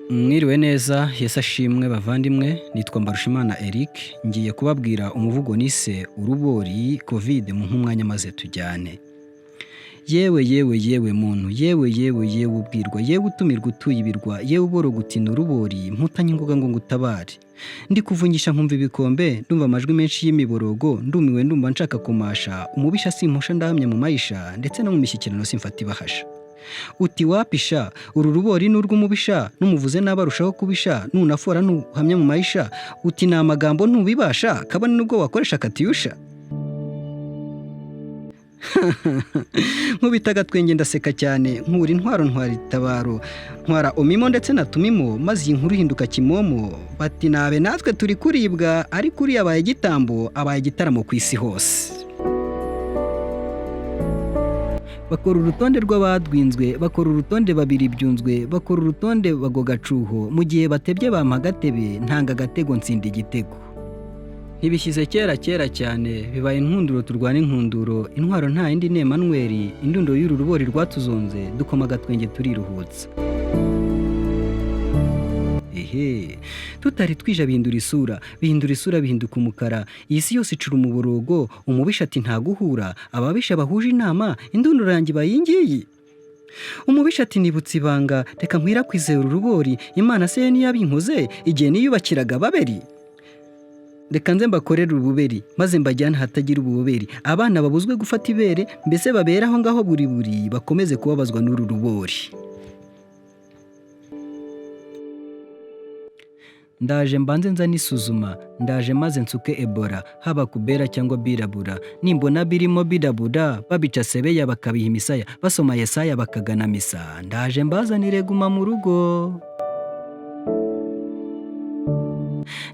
Mwiriwe neza, Yesu ashimwe bavandimwe, nitwa Mbarushimana Eric, ngiye kubabwira umuvugo nise urubori Covid mu nk'umwanya maze tujyane. Yewe muntu, yewe ubwirwa, yewe utumirwa utuye ibirwa, yewe uboro gutina urubori, mputanye ingoga ngo ngutabare. Ndi kuvungisha nkumva ibikombe, ndumva amajwi menshi y'imiborogo, ndumiwe ndumva nshaka kumasha, umubisha simpusha ndahamye mu mayisha, ndetse no mu mishyikirano simfata ibahasha. Uti wapisha, uru rubori n'urw'umubisha, numuvuze n'abarushaho kubisha, nunafora nuhamya mu mayisha, uti ni amagambo ntubibasha, kabone nubwo wakoresha katiyusha. Nkubita agatwenge ndaseka cyane, nkura intwaro ntwara itabaro, ntwara omimo ndetse na tumimo, maze iyi nkuru ihinduka kimomo, bati nabe natwe turi kuribwa, ariko uriya abaye igitambo, abaye igitaramo ku isi hose. Bakora urutonde rw'abadwinzwe, bakora urutonde babiri byunzwe, bakora urutonde bagogacuho, mu gihe batebye bampa agatebe, ntanga agatego ntsinda igitego. Ntibishyize kera cyane, bibaye inkunduro turwana inkunduro, intwaro nta yindi ni Emmanuel, indundo y'uru rubori rwatuzonze, dukoma agatwenge turiruhutsa. Tutari twije bihindura isura bihinduka umukara, iyi si yose icura umuborogo, umubisha ati ntaguhura, ababisha bahuje inama, indunduro yanjye bayingiyi. Umubisha ati nibutse ibanga, reka nkwirakwize uru rubori, Imana se niyabinkoze, igihe niyubakiraga Babeli. Reka nze mbakorere ububeri, maze mbajyane hatagira ububeri, abana babuzwe gufata ibere, mbese babera aho ngaho buri bakomeze kubabazwa n'uru rubori. Ndaje mbanze nza nisuzuma, ndaje maze nsuke Ebola, haba kubera cyangwa birabura, nimbona birimo birabura, babica sebeya bakabiha imisaya, basoma Yesaya bakagana misa, ndaje mbazanire guma mu rugo.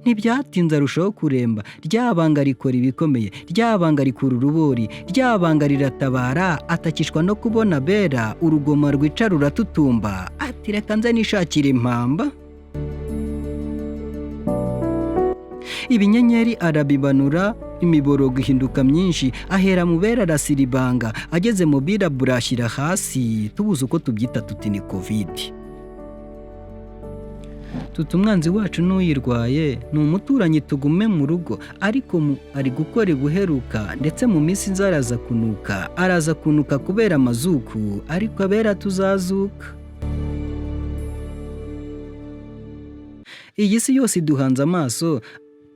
Ntibyatinze arushaho kuremba, ryabanga rikora ibikomeye, ryabanga rikura urubori, ryabanga riratabara, atakishwa no kubona bera, urugoma rwica ruratutumba, ati reka nze nishakira impamba. Ibinyenyeri arabibanura, imiborogo ihinduka myinshi, ahera mu bera arasiribanga, ageze mu birabura ashyira hasi, tubuze uko tubyita tuti ni Covid. Tuti umwanzi wacu n'uyirwaye, ni umuturanyi tugume mu rugo, ariko ari gukora ibuheruka, ndetse mu minsi nza araza kunuka kubera amazuku, ariko abera tuzazuka. Iyi si yose iduhanze amaso,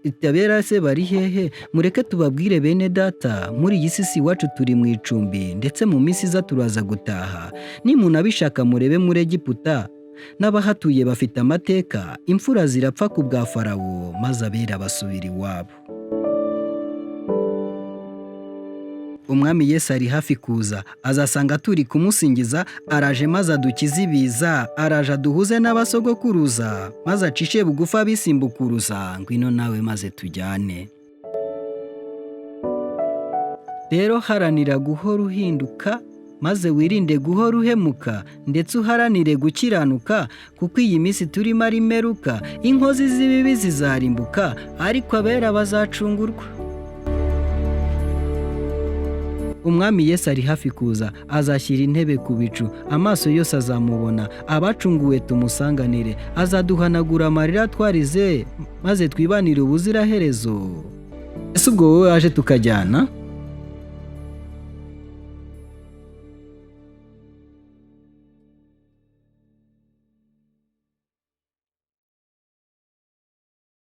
itabera se bari hehe, mureke tubabwire bene data, muri iyi si iwacu turi mu icumbi, ndetse mu minsi iza turaza gutaha. Nimuntu abishaka murebe muri Egiputa, n'abahatuye bafite amateka, imfura zirapfa ku bwa Farawo, maze abera basubira iwabo. Umwami Yesu ari hafi kuza, azasanga turi kumusingiza, araje maze adukize ibiza, araje aduhuze n'abasogokuruza, maze acishe bugufi abisimbukuruza, ngwino nawe maze tujyane. Rero haranira guhora uhinduka, maze wirinde guhora uhemuka, ndetse uharanire gukiranuka, kuko iyi minsi turimo ari imperuka, inkozi z'ibibi zizarimbuka, ariko abera bazacungurwa. Umwami Yesu ari hafi kuza, azashyira intebe ku bicu, amaso yose azamubona, abacunguwe tumusanganire, azaduhanagura amarira twarize, maze twibanire ubuziraherezo. Ese ubwo wowe waje tukajyana?